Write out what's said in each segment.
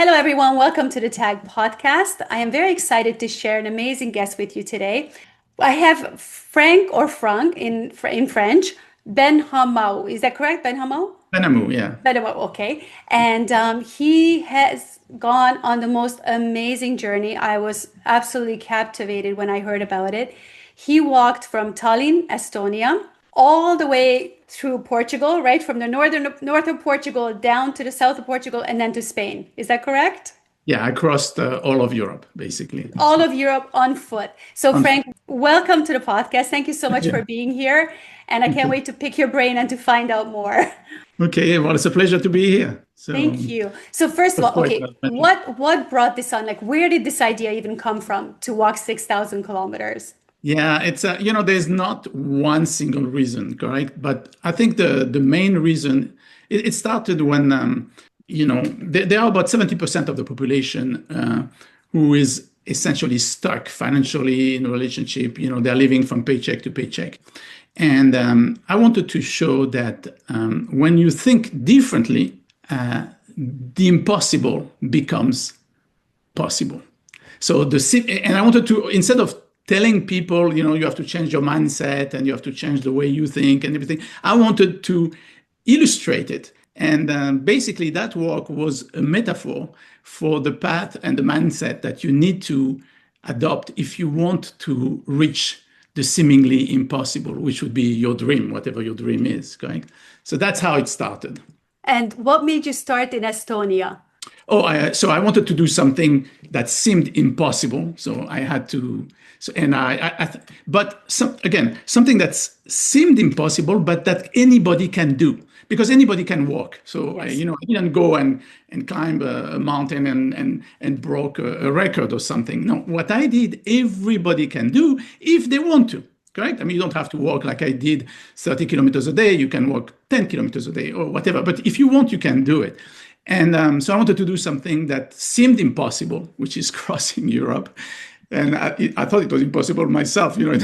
Hello, everyone. Welcome to the Tag Podcast. I am very excited to share an amazing guest with you today. I have Franck in French, Benhamou. Is that correct, Benhamou? Benhamou, yeah. Benhamou, okay. And he has gone on the most amazing journey. I was absolutely captivated when I heard about it. He walked from Tallinn, Estonia, all the way through Portugal, right? From the north of Portugal down to the south of Portugal and then to Spain. Is that correct? Yeah, I crossed all of Europe, basically. All of Europe on foot. So, Um, Franck, welcome to the podcast. Thank you so much yeah. for being here. And I can't Okay. wait to pick your brain and to find out more. Okay, well, it's a pleasure to be here. So, Thank you. So, first of that's all, quite okay, an adventure. what brought this on? Like, where did this idea even come from to walk 6,000 kilometers? Yeah, there's not one single reason, correct? But I think the main reason it started when there are about 70% of the population who is essentially stuck financially in a relationship. They're living from paycheck to paycheck. And I wanted to show that when you think differently, the impossible becomes possible. And I wanted to, instead of telling people, you have to change your mindset and you have to change the way you think and everything, I wanted to illustrate it. And basically, that walk was a metaphor for the path and the mindset that you need to adopt if you want to reach the seemingly impossible, which would be your dream, whatever your dream is, correct? So that's how it started. And what made you start in Estonia? So I wanted to do something that seemed impossible. So I had to, so, and but something that seemed impossible, but that anybody can do because anybody can walk. So Yes. I didn't go and climb a mountain and broke a record or something. No, what I did, everybody can do if they want to. Correct? I mean, you don't have to walk like I did 30 kilometers a day. You can walk 10 kilometers a day or whatever. But if you want, you can do it. And so I wanted to do something that seemed impossible, which is crossing Europe. And I thought it was impossible myself, anyway.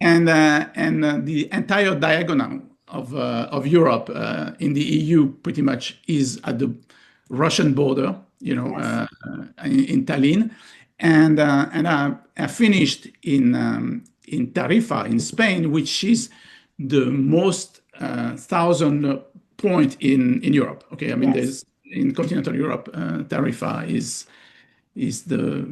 And the entire diagonal of Europe in the EU pretty much is at the Russian border, Yes. in Tallinn. And I finished in Tarifa in Spain, which is the most thousand point in Europe. Okay, I mean, Yes. there's in continental Europe, Tarifa is the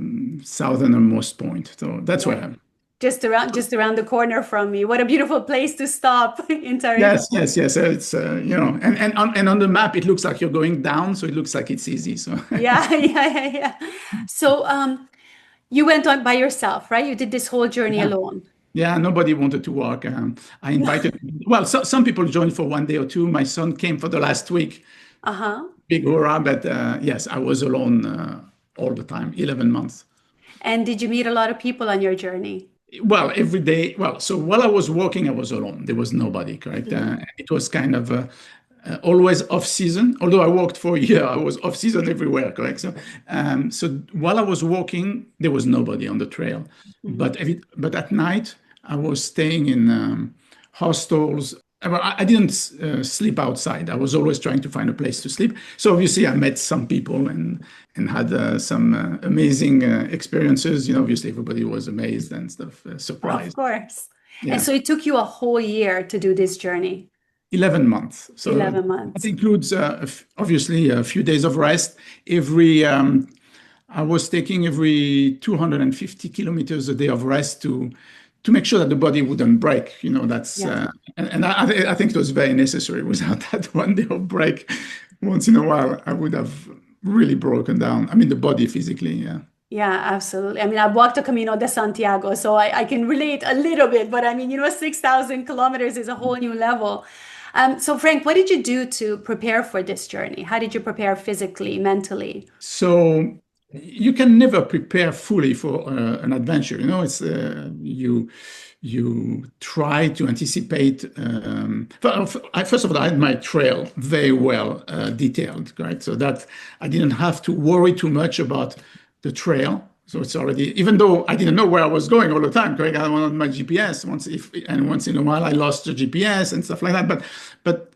southernmost point. So that's where I Right. am. Just around the corner from me. What a beautiful place to stop in Tarifa. Yes, yes, yes. It's and on the map it looks like you're going down, so it looks like it's easy. So Yeah, yeah, yeah, yeah. So, you went on by yourself, right? You did this whole journey yeah, alone. yeah. Nobody wanted to walk. I invited. Well, some people joined for one day or two. My son came for the last week. Uh-huh. Big hurrah! But yes, I was alone all the time, 11 months. And did you meet a lot of people on your journey? Well, every day. Well, so while I was walking, I was alone. There was nobody, correct? Mhm. It was kind of always off season. Although I worked for a year, I was off season everywhere, correct? So while I was walking, there was nobody on the trail. Mhm. But at night, I was staying in hostels. Well, I didn't sleep outside. I was always trying to find a place to sleep. So obviously, I met some people and had some amazing experiences. Obviously, everybody was amazed and stuff, Of surprised. course. And Yeah, so it took you a whole year to do this journey, 11 months. So 11 that months. includes obviously a few days of rest. Every I was taking every 250 kilometers a day of rest to make sure that the body wouldn't break. That's Yeah. and I think it was very necessary. Without that one day of break, once in a while, I would have really broken down. I mean, the body physically. Yeah. Yeah, absolutely. I mean, I've walked the Camino de Santiago, so I can relate a little bit, but I mean, 6,000 kilometers is a whole new level. So Frank, what did you do to prepare for this journey? How did you prepare physically, mentally? So you can never prepare fully for an adventure. You try to anticipate. First of all, I had my trail very well detailed, right? So that I didn't have to worry too much about the trail. So it's already, even though I didn't know where I was going all the time, correct? I was on my GPS once in a while I lost the GPS and stuff like that. But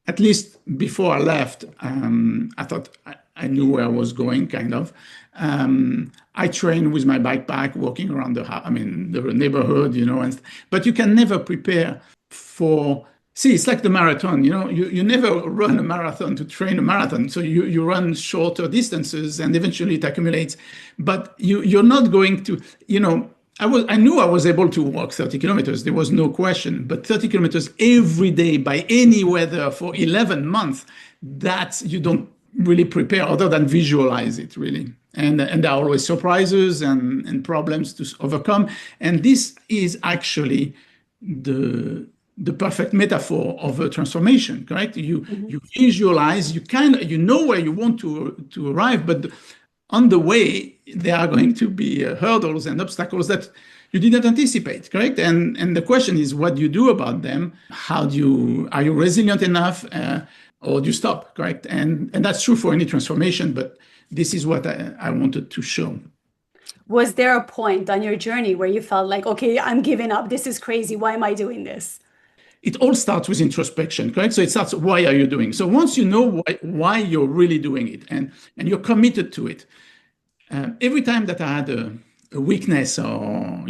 at least before I left, I thought I knew where I was going, kind of. I trained with my backpack, walking around I mean, the neighborhood, but you can never prepare for. See, it's like the marathon, you never run a marathon to train a marathon. So you run shorter distances and eventually it accumulates. But you're not going to, I knew I was able to walk 30 kilometers. There was no question. But 30 kilometers every day by any weather for 11 months, that you don't really prepare other than visualize it, really. And there are always surprises and problems to overcome. And this is actually the perfect metaphor of a transformation, correct? You visualize, you know where you want to arrive, but on the way there are going to be hurdles and obstacles that you didn't anticipate, correct? And the question is, what do you do about them? Are you resilient enough, or do you stop, correct? And that's true for any transformation, but this is what I wanted to show. Was there a point on your journey where you felt like, okay, I'm giving up. This is crazy. Why am I doing this? It all starts with introspection, correct? So it starts, why are you doing? So once you know why you're really doing it and you're committed to it, every time that I had a weakness or,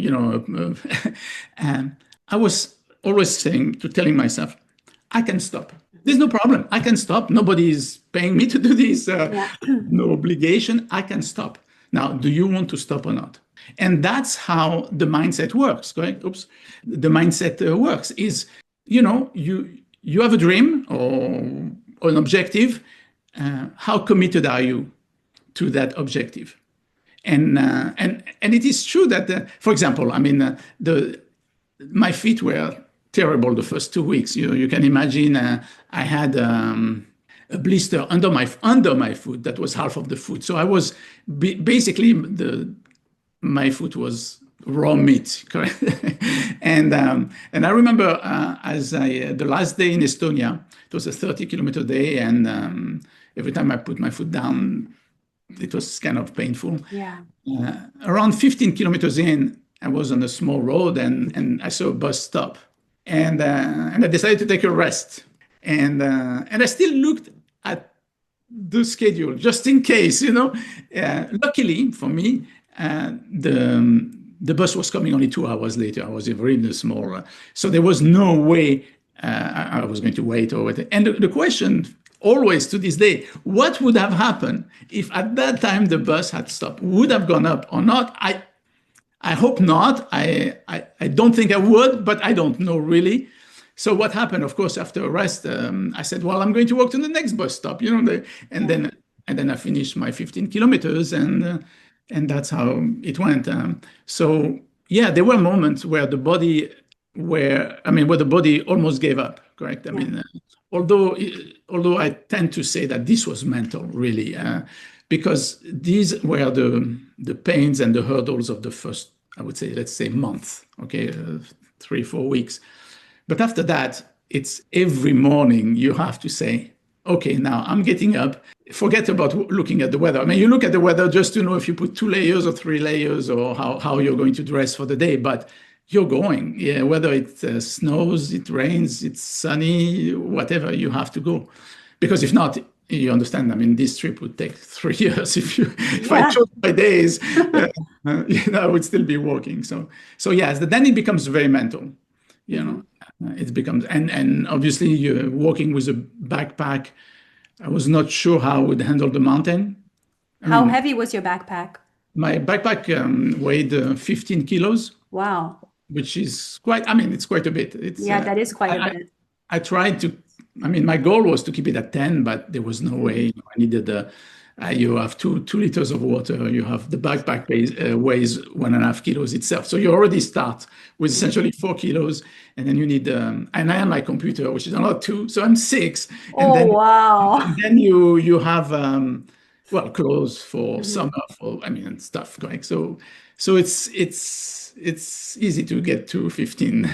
I was always telling myself, I can stop. There's no problem. I can stop. Nobody is paying me to do this. No obligation. I can stop. Now, do you want to stop or not? And that's how the mindset works, correct? Oops. The mindset works is, you have a dream or an objective. How committed are you to that objective? And it is true that, for example, I mean, my feet were terrible the first 2 weeks. You can imagine. I had a blister under my foot that was half of the foot. So I was basically my foot was raw meat, correct? and I remember the last day in Estonia, it was a 30-kilometer day, and every time I put my foot down, it was kind of painful. Yeah. Around 15 kilometers in, I was on a small road, and I saw a bus stop, and I decided to take a rest, and I still looked at the schedule just in case, Luckily for me, the bus was coming only 2 hours later. I was really small, so there was no way I was going to wait or wait. And the question always to this day, what would have happened if at that time the bus had stopped? Would have gone up or not? I hope not. I don't think I would, but I don't know really. So what happened? Of course, after a rest, I said, "Well, I'm going to walk to the next bus stop," and then I finished my 15 kilometers, and that's how it went. So yeah, there were moments where the body almost gave up. Correct. I mean, although I tend to say that this was mental, really, because these were the pains and the hurdles of the first, I would say, let's say month. Okay, 3-4 weeks. But after that, it's every morning you have to say, okay, now I'm getting up. Forget about looking at the weather. I mean, you look at the weather just to know if you put 2 layers or 3 layers or how you're going to dress for the day. But you're going, whether it snows, it rains, it's sunny, whatever, you have to go. Because if not, you understand, I mean, this trip would take 3 years if I chose my days, I would still be walking. So yes, then it becomes very mental, it becomes, and obviously you're walking with a backpack. I was not sure how I would handle the mountain. How heavy was your backpack? My backpack weighed 15 kilos. Wow. Which is it's quite a bit. That is quite a bit. I tried to, my goal was to keep it at 10, but there was no way. I needed you have 2 liters of water. You have the backpack weighs 1.5 kilos itself. So you already start with essentially 4 kilos, and then you need, and I have my computer, which is another 2, so I'm 6. And wow. And then you have, clothes for summer, and stuff going. So it's easy to get to 15.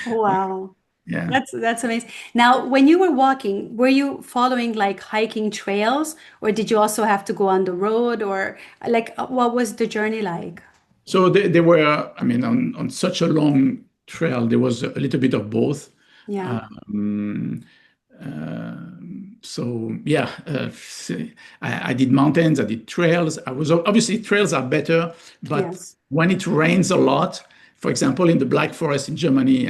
Wow. Yeah. That's amazing. Now, when you were walking, were you following like hiking trails, or did you also have to go on the road, or like what was the journey like? So there were, on such a long trail, there was a little bit of both. Yeah. So yeah, I did mountains, I did trails. I was obviously trails are better, but Yes. when it rains a lot, for example, in the Black Forest in Germany,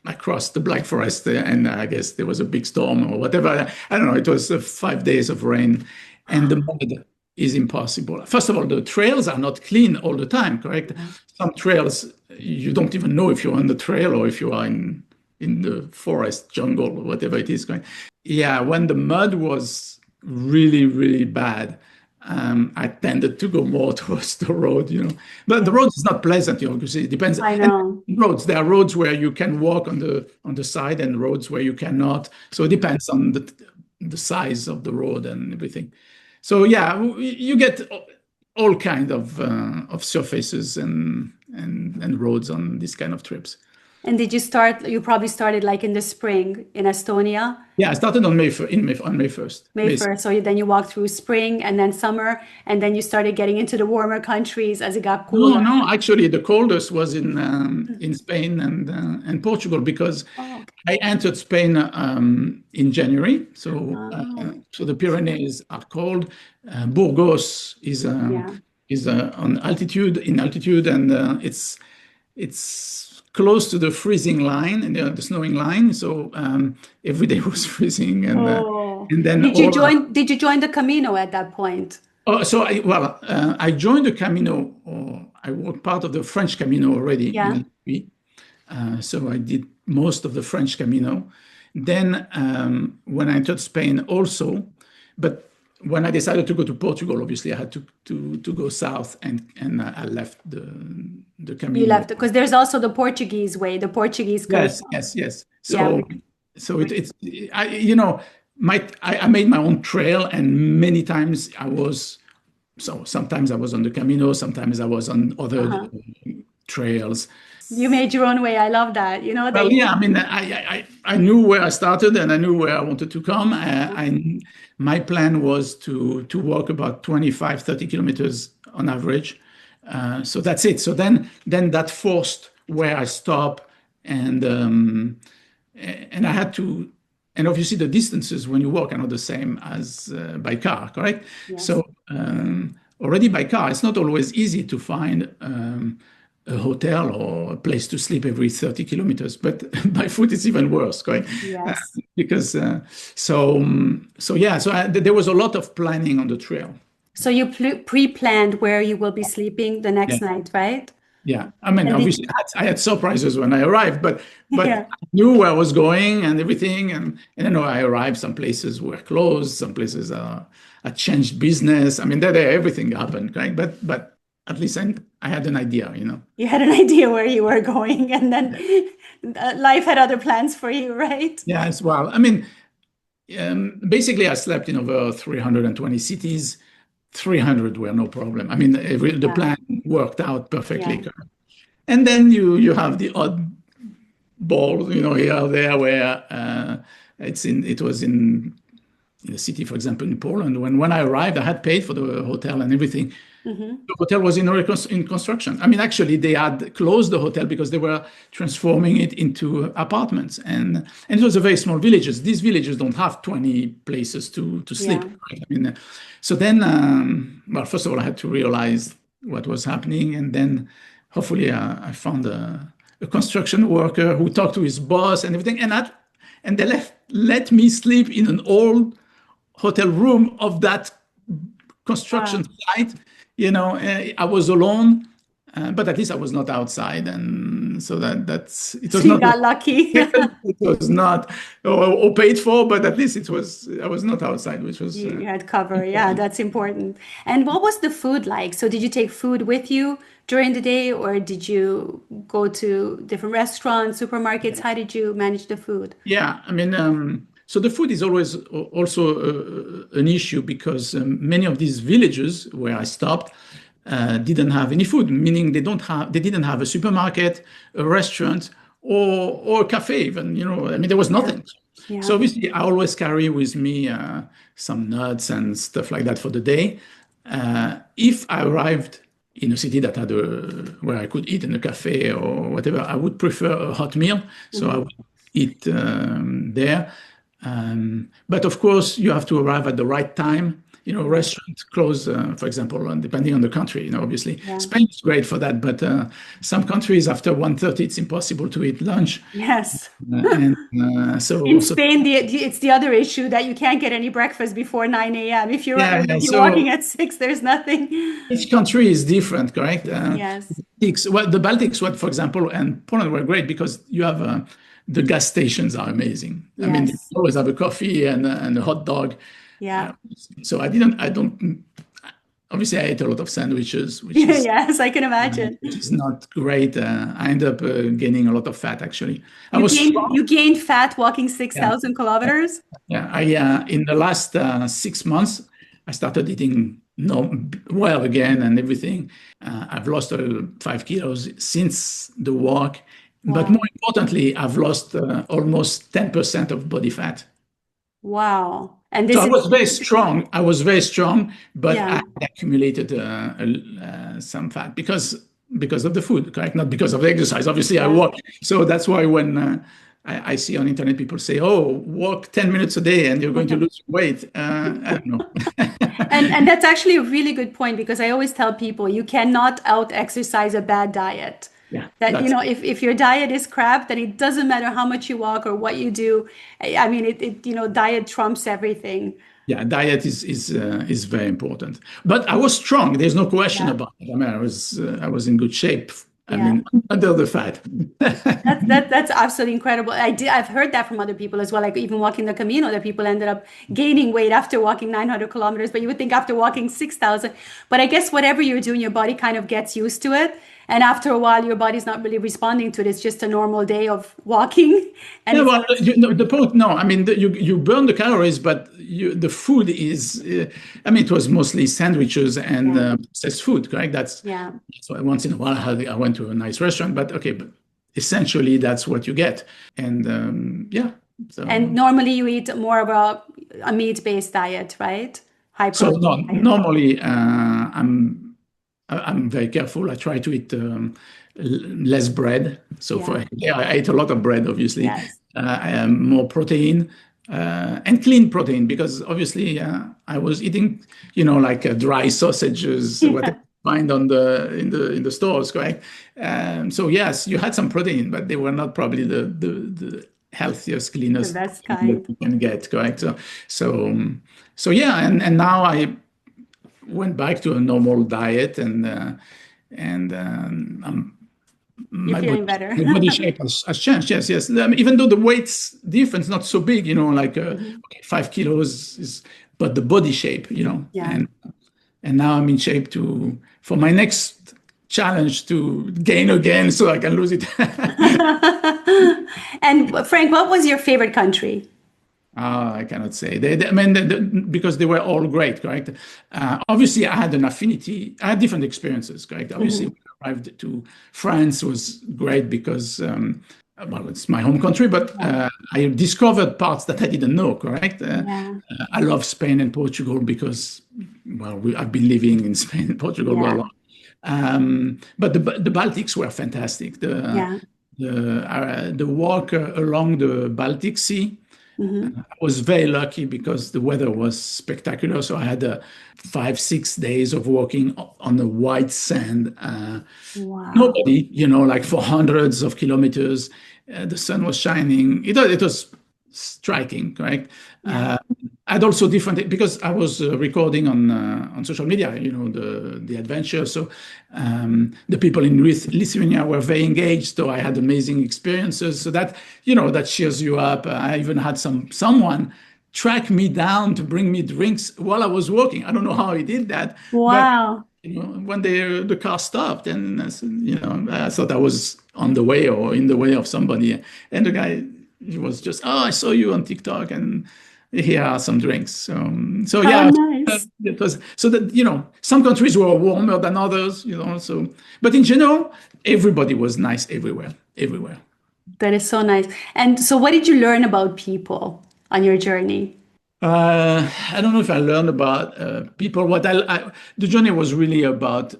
I crossed the Black Forest and I guess there was a big storm or whatever. I don't know. It was 5 days of rain, and the mud is impossible. First of all, the trails are not clean all the time, correct? Yeah. Some trails you don't even know if you're on the trail or if you are in the forest, jungle, or whatever it is going. Yeah, when the mud was really, really bad, I tended to go more towards the road, But the Yeah. road is not pleasant, because it depends. I And know. roads, there are roads where you can walk on the side and roads where you cannot. So it depends on the size of the road and everything. So yeah, you get all kind of surfaces and roads on these kind of trips. And you probably started like in the spring in Estonia, Yeah, I started on May 1st. May 1st. So then you walked through spring and then summer, and then you started getting into the warmer countries as it got No, cooler. no, actually, the coldest was in Spain and Portugal because Oh, I entered Spain in January. oh, So the Pyrenees are cold. Burgos yeah. is on altitude in altitude, and it's close to the freezing line and the snowing line. So every day was freezing, Oh, and then all. did you join the Camino at that point? Oh, so I joined the Camino, or I was part of the French Camino already in Yeah. Algeria. So I did most of the French Camino. Then when I entered Spain also, but when I decided to go to Portugal, obviously I had to go south, and I left the You Camino. left because there's also the Portuguese way. The Portuguese goes, Yes, yes, yes. yeah, So it's I made my own trail, and many times sometimes I was on the Camino, sometimes I was on other uh-huh. trails. You made your own way. I love that. Well, yeah, I mean, I knew where I started and I knew where I wanted to come. My plan was to walk about 25, 30 kilometers on average. So that's it. So then that forced where I stop, and I had to, and obviously the distances when you walk are not the same as by car, correct? Yes. So already by car, it's not always easy to find a hotel or a place to sleep every 30 kilometers, but by foot it's even worse, correct? Uh, Yes. because so yeah, there was a lot of planning on the trail. So you pre-planned where you will be sleeping the Yeah. next night, right? Yeah, I mean, And obviously, I had surprises when I arrived, but yeah. I knew where I was going and everything, and I arrived. Some places were closed, some places I changed business. I mean, there everything happened, right? But at least I had an idea. You had an idea where you were going, and then Yeah, life had other plans for you, right? yeah, as well. I mean, basically, I slept in over 320 cities. 300 were no problem. I mean, the Yeah. plan worked out Yeah. perfectly. And then you have the odd ball, here or there where it was in a city, for example, in Poland. When I arrived, I had paid for the hotel and everything. Hmm. The hotel was in construction. I mean, actually, they had closed the hotel because they were transforming it into apartments, and it was a very small villages. These villages don't have 20 places to sleep. Yeah. Right? I mean, so then, well, first of all, I had to realize what was happening, and then hopefully I found a construction worker who talked to his boss and everything, and they let me sleep in an old hotel room of that construction Wow. site. I was alone, but at least I was not outside, and so that's it was So you not got lucky. it was not or paid for, but at least I was not outside, which was You had cover. Yeah, important. that's important. And what was the food like? So did you take food with you during the day, or did you go to different restaurants, supermarkets? How did you manage the food? Yeah, I mean, so the food is always also an issue because many of these villages where I stopped didn't have any food, meaning they didn't have a supermarket, a restaurant, or a cafe even. I mean, there was Yeah. nothing. So Yeah. obviously, I always carry with me some nuts and stuff like that for the day. If I arrived in a city that had where I could eat in a cafe or whatever, I would prefer a hot meal. So I Hmm. would eat there. But of course, you have to arrive at the right time. Right. Restaurants close, for example, depending on the country. Obviously, Yeah. Spain is great for that, but some countries after 1:30, it's impossible to eat lunch. Yes. And In so Spain, it's the other issue that you can't get any breakfast before 9 a.m. yeah, If yeah. you're So walking at 6, there's nothing. each country is different, correct? Yes. The Baltics, for example, and Poland were great because you have the gas stations are amazing. I mean, you Yes. always have a coffee and a hot dog. Yeah. So I don't, obviously I ate a lot of sandwiches, Yes, I can imagine. which is not great. I end up gaining a lot of fat, actually. I was strong. You gained fat walking Yeah. 6,000 kilometers? Yeah, in the last 6 months, I started eating no well again and everything. I've lost 5 kilos since the walk, but Wow. more importantly, I've lost almost 10% of body fat. Wow. And So this I is, was very strong. I was very strong, but I yeah. had accumulated some fat because of the food, correct? Not because of the exercise. Obviously, I Yeah. walk. So that's why when I see on internet people say, "Oh, walk 10 minutes a day and you're going to lose weight," I don't know. And that's actually a really good point because I always tell people you cannot out exercise a bad diet. Yeah, That, that's if your diet is crap, then it doesn't matter how much you walk or what you do. I mean, diet trumps everything. yeah. Diet is very important. But I was strong. There's no question Yeah. about it. I mean, I was in good shape. I Yeah. mean, under the fat. That's absolutely incredible. I've heard that from other people as well. Like even walking the Camino, that people ended up gaining weight after walking 900 kilometers. But you would think after walking 6,000. But I guess whatever you're doing, your body kind of gets used to it. And after a while, your body's not really responding to it. It's just a normal day of walking, and Yeah, it's well, not. the point, no, I mean, you burn the calories, but the food is, I mean, it was mostly sandwiches and Yeah, processed food, correct? yeah. So once in a while I went to a nice restaurant, but okay, but essentially that's what you get. And yeah, And so, normally you eat more of a meat-based diet, right? High so protein no, diet. normally I'm very careful. I try to eat less bread. So Yeah. yeah, I ate a lot of bread, obviously. Yes. I am more protein and clean protein because obviously I was eating, like dry sausages, whatever Yeah. you find on the stores, correct? So yes, you had some protein, but they were not probably the healthiest, The cleanest best protein that kind. you can get, correct? So yeah, and now I went back to a normal diet and You're my body, feeling better. my body shape has changed. Yes, yes. Even though the weight's difference not so big, like Mhm. okay, 5 kilos but the body shape, Yeah. and now I'm in shape for my next challenge to gain again so I can lose it. And Frank, what was your favorite country? I cannot say. I mean, because they were all great, correct? Obviously, I had an affinity. I had different experiences, correct? Obviously, Mhm. when I arrived to France was great because, well, it's my home country, but Yeah. I discovered parts that I didn't know, correct? Yeah. I love Spain and Portugal because, well, I've been living in Spain and Portugal a Yeah. lot. But the Baltics were fantastic. Yeah. The walk along the Baltic Sea. Hmm. I was very lucky because the weather was spectacular. So I had 5, 6 days of walking on the white sand. Wow. Nobody, like for hundreds of kilometers. The sun was shining. It was striking, correct? Yeah. I had also different because I was recording on social media, the adventure. So the people in Lithuania were very engaged. So I had amazing experiences. So that cheers you up. I even had someone track me down to bring me drinks while I was walking. I don't know how he did that, but Wow. when the car stopped, and I thought I was on the way or in the way of somebody, and the guy he was just, oh, I saw you on TikTok, and here are some drinks. So How yeah, nice. it was so that some countries were warmer than others, so but in general, everybody was nice everywhere, everywhere. That is so nice. And so, what did you learn about people on your journey? I don't know if I learned about people. The journey was really about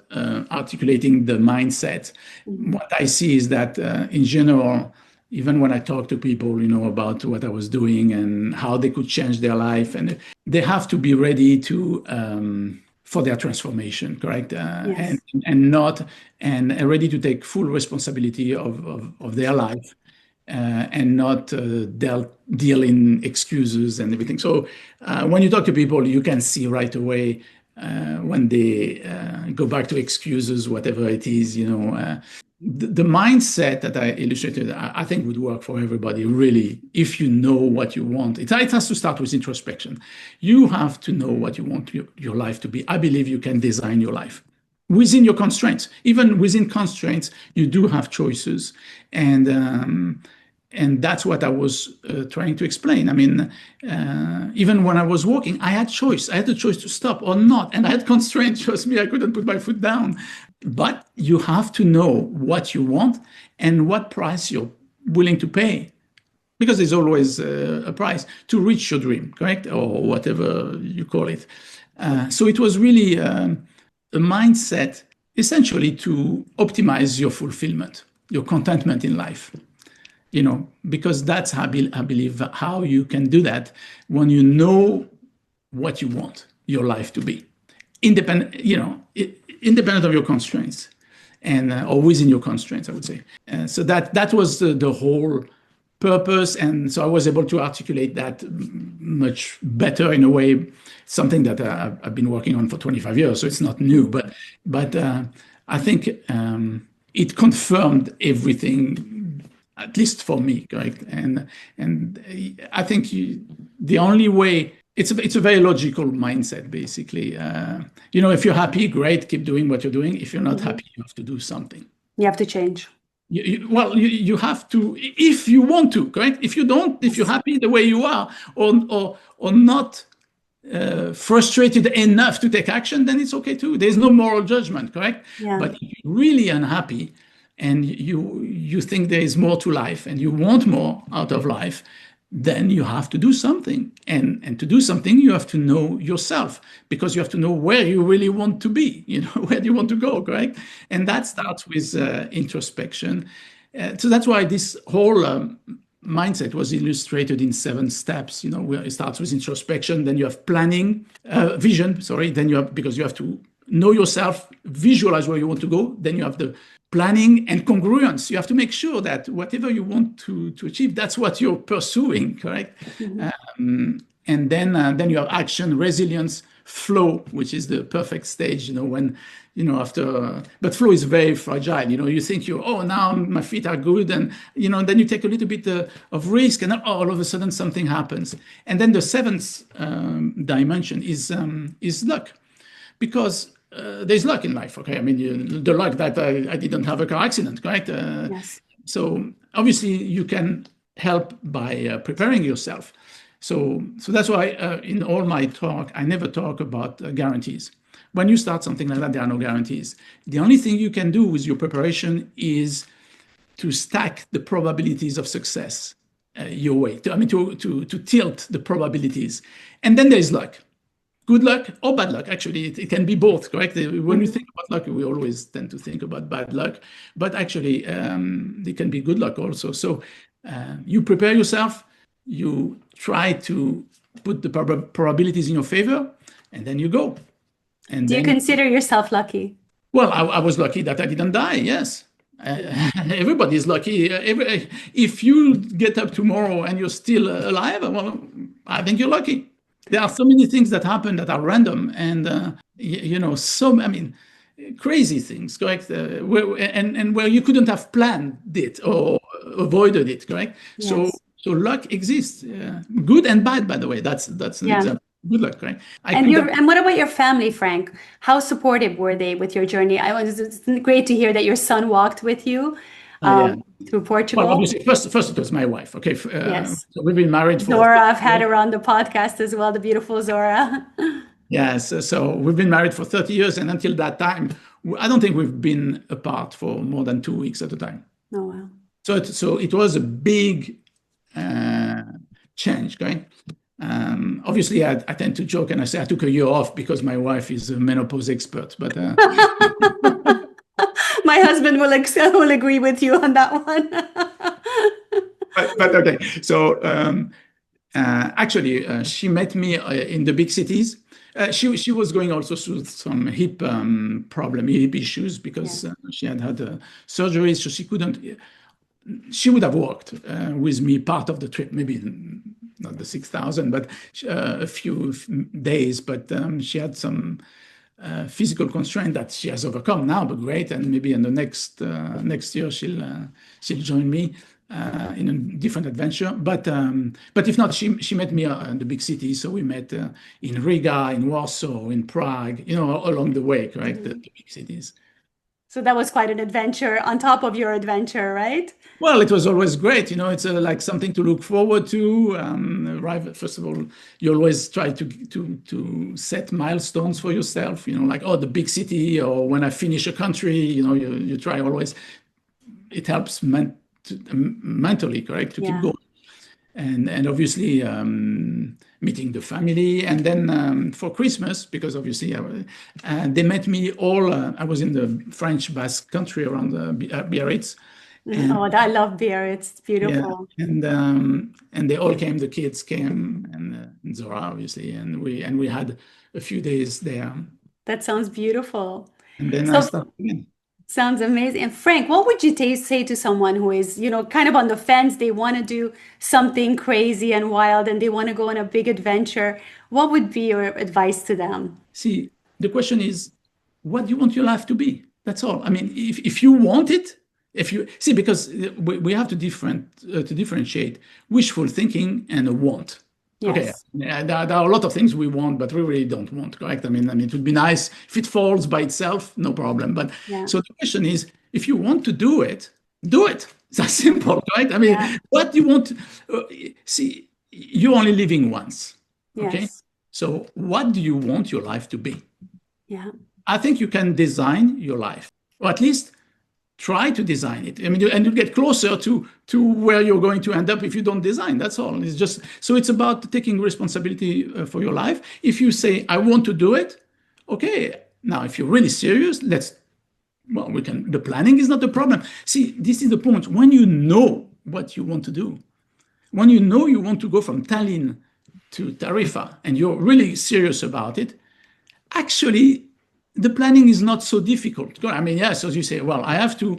articulating the mindset. Mhm. What I see is that in general, even when I talk to people, about what I was doing and how they could change their life, and they have to be ready to for their transformation, correct? And Yes. not and ready to take full responsibility of their life, and not deal in excuses and everything. So when you talk to people, you can see right away when they go back to excuses, whatever it is, the mindset that I illustrated, I think would work for everybody, really, if you know what you want. It has to start with introspection. You have to know what you want your life to be. I believe you can design your life within your constraints. Even within constraints, you do have choices. And that's what I was trying to explain. I mean, even when I was walking, I had choice. I had the choice to stop or not. And I had constraints. Trust me, I couldn't put my foot down. But you have to know what you want and what price you're willing to pay. Because there's always a price to reach your dream, correct? Or whatever you call it. So it was really a mindset essentially to optimize your fulfillment, your contentment in life. Because that's how I believe how you can do that when you know what you want your life to be, independent, independent of your constraints, and or within your constraints, I would say. So that was the whole purpose, and so I was able to articulate that much better in a way. Something that I've been working on for 25 years, so it's not new, but I think it confirmed everything. At least for me, correct? And I think the only way, it's a very logical mindset, basically. If you're happy, great, keep doing what you're doing. If you're not happy, you have to do something. You have to change. You have to, if you want to, correct? If you don't, if you're happy the way you are, or not frustrated enough to take action, then it's okay too. There's no moral judgment, correct? Yeah. But if you're really unhappy, and you think there is more to life and you want more out of life, then you have to do something. And to do something, you have to know yourself, because you have to know where you really want to be, where do you want to go, correct? And that starts with introspection. So that's why this whole mindset was illustrated in 7 steps, where it starts with introspection, then you have planning, vision, then you have, because you have to know yourself, visualize where you want to go, then you have the planning and congruence. You have to make sure that whatever you want to achieve, that's what you're pursuing, correct? And then you have action, resilience, flow, which is the perfect stage, when, after, but flow is very fragile. You think now my feet are good. And, then you take a little bit of risk, and all of a sudden something happens. And then the 7th dimension is luck, because there's luck in life, okay? I mean, the luck that I didn't have a car accident, correct? Yes. So obviously you can help by preparing yourself. So that's why in all my talk, I never talk about guarantees. When you start something like that, there are no guarantees. The only thing you can do with your preparation is to stack the probabilities of success your way, to tilt the probabilities. And then there's luck. Good luck or bad luck. Actually, it can be both, correct? When we think about luck, we always tend to think about bad luck, but actually, it can be good luck also. So you prepare yourself, you try to put the probabilities in your favor, and then you go. And do you consider yourself lucky? Well, I was lucky that I didn't die, yes. Everybody is lucky. If you get up tomorrow and you're still alive, well, I think you're lucky. There are so many things that happen that are random, and crazy things, correct? Where you couldn't have planned it or avoided it, correct? Yes. So luck exists, good and bad, by the way. That's an example. Good luck, right? And what about your family, Franck? How supportive were they with your journey? It's great to hear that your son walked with you. Through Portugal. Well, obviously, first it was my wife. Okay, yes. So we've been married for Zora. I've had her on the podcast as well, the beautiful Zora. Yes, so we've been married for 30 years, and until that time, I don't think we've been apart for more than 2 weeks at a time. Oh wow! So it was a big change, right? Obviously, I tend to joke and I say I took a year off because my wife is a menopause expert, but. My husband will agree with you on that one. but okay. So actually, she met me in the big cities. She was going also through some hip issues Yeah. because she had surgeries, so she couldn't. She would have worked with me part of the trip, maybe not the 6,000, but a few days. But she had some physical constraint that she has overcome now, but great. And maybe in the next year she'll join me in a different adventure. But if not, she met me in the big cities. So we met in Riga, in Warsaw, in Prague, along the way, correct? The big cities. So that was quite an adventure on top of your adventure, right? Well, it was always great. It's like something to look forward to. Arrive, first of all, you always try to set milestones for yourself. Like, oh, the big city, or when I finish a country. You try always. It helps mentally, correct, to keep Yeah. going. And obviously meeting the family, and then for Christmas, because obviously they met me all. I was in the French Basque country around Biarritz. And Oh, I love beer. It's yeah, beautiful. and they all came. The kids came, and Zora obviously, and we had a few days there, That sounds beautiful. and then I So started again. sounds amazing. And Frank, what would you say to someone who is, kind of on the fence? They want to do something crazy and wild and they want to go on a big adventure. What would be your advice to them? See, the question is, what do you want your life to be? That's all. I mean, if you want it, if you see, because we have to differentiate wishful thinking and a want. Okay, Yes. there are a lot of things we want, but we really don't want, correct? I mean, it would be nice if it falls by itself, no problem. But Yeah. so the question is, if you want to do it, do it. It's that simple, right? I mean, Yeah. what do you want? See, you're only living once, okay? Yes. So what do you want your life to be? Yeah. I think you can design your life, or at least try to design it. I mean, and you get closer to where you're going to end up if you don't design. That's all. It's just so it's about taking responsibility for your life. If you say I want to do it, okay. Now, if you're really serious, we can. The planning is not the problem. See, this is the point. When you know what you want to do, when you know you want to go from Tallinn to Tarifa, and you're really serious about it, actually the planning is not so difficult. I mean, yes, as you say, well, I have to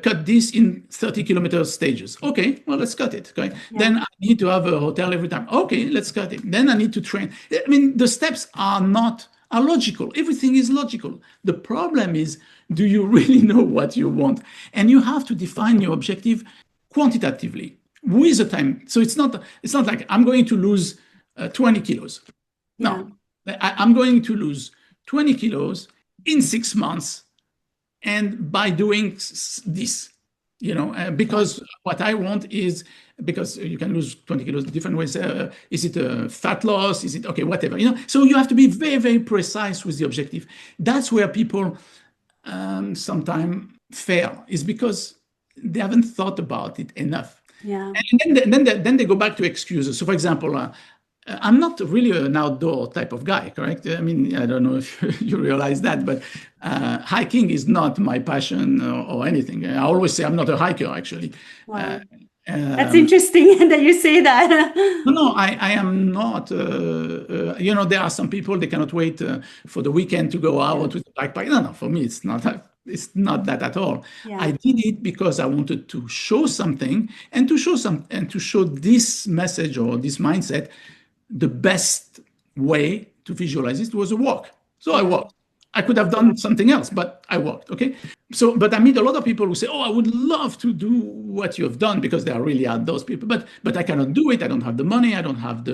cut this in 30-kilometer stages. Okay, well, let's cut it. Okay. Yeah. Then I need to have a hotel every time. Okay, let's cut it. Then I need to train. I mean, the steps are logical. Everything is logical. The problem is, do you really know what you want? And you have to define your objective quantitatively with the time. So it's not like I'm going to lose 20 kilos. Yeah. No, I'm going to lose 20 kilos in 6 months, and by doing this, because what I want is, because you can lose 20 kilos different ways. Is it a fat loss? Is it okay? Whatever. So you have to be very, very precise with the objective. That's where people sometimes fail, is because they haven't thought about it enough. Yeah. And then they go back to excuses. So, for example, I'm not really an outdoor type of guy, correct? I mean, I don't know if you realize that, but hiking is not my passion or anything. I always say I'm not a hiker, actually. Wow. That's interesting that you say that. No, I am not. There are some people, they cannot wait for the weekend to go out with a backpack. No, for me, it's not that. It's not that at all. Yeah. I did it because I wanted to show something, and to show this message or this mindset. The best way to visualize it was a walk. So I walked. I could have done something else, but I walked. Okay. So, but I meet a lot of people who say, "Oh, I would love to do what you have done," because they are really outdoors people. But I cannot do it. I don't have the money. I don't have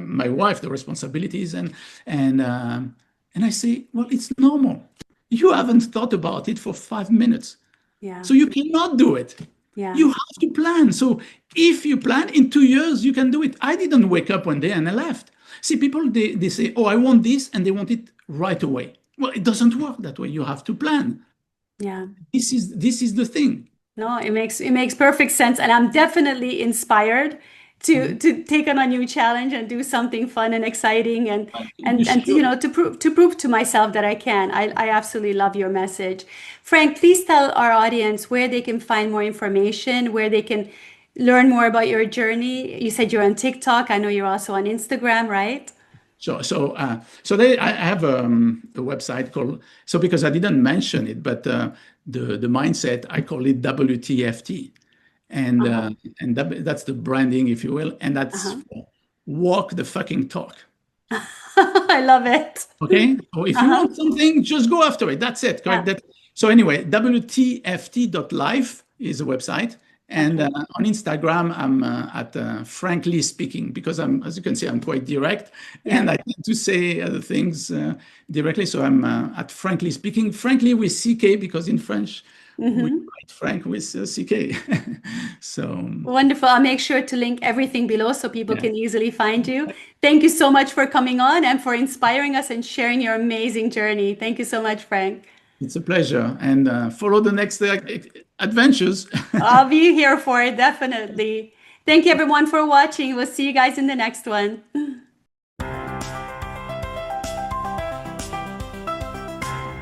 my wife, the responsibilities, and I say, well, it's normal. You haven't thought about it for 5 minutes, Yeah. so you cannot do it. Yeah. You have to plan. So if you plan, in 2 years, you can do it. I didn't wake up one day and I left. See, people, they say, oh, I want this, and they want it right away. Well, it doesn't work that way. You have to plan. Yeah. This is the thing. No, it makes perfect sense. And I'm definitely inspired to take on a new challenge and do something fun and exciting and You should. to prove to myself that I can. I absolutely love your message. Frank, please tell our audience where they can find more information, where they can learn more about your journey? You said you're on TikTok. I know you're also on Instagram, right? I have a website called, so because I didn't mention it, but the mindset, I call it WTFT. And Uh-huh. that's the branding, if you will, and that's Uh-huh. for walk the fucking talk. I love it. Okay. So if you Uh-huh. want something, just go after it. That's it. Correct. Yeah. So anyway, WTFT.life is the website. And Okay. on Instagram, I'm at frankly speaking, because as you can see, I'm quite direct Yeah. and I tend to say other things directly. So I'm at frankly speaking, frankly with CK, because in French, we Mm-hmm. write frank with CK. So, Wonderful. I'll make sure to link everything below so people yeah. can easily find you. Thank you so much for coming on and for inspiring us and sharing your amazing journey. Thank you so much, Frank. It's a pleasure. And follow the next adventures. I'll be here for it, definitely. Thank you, everyone, for watching. We'll see you guys in the next one.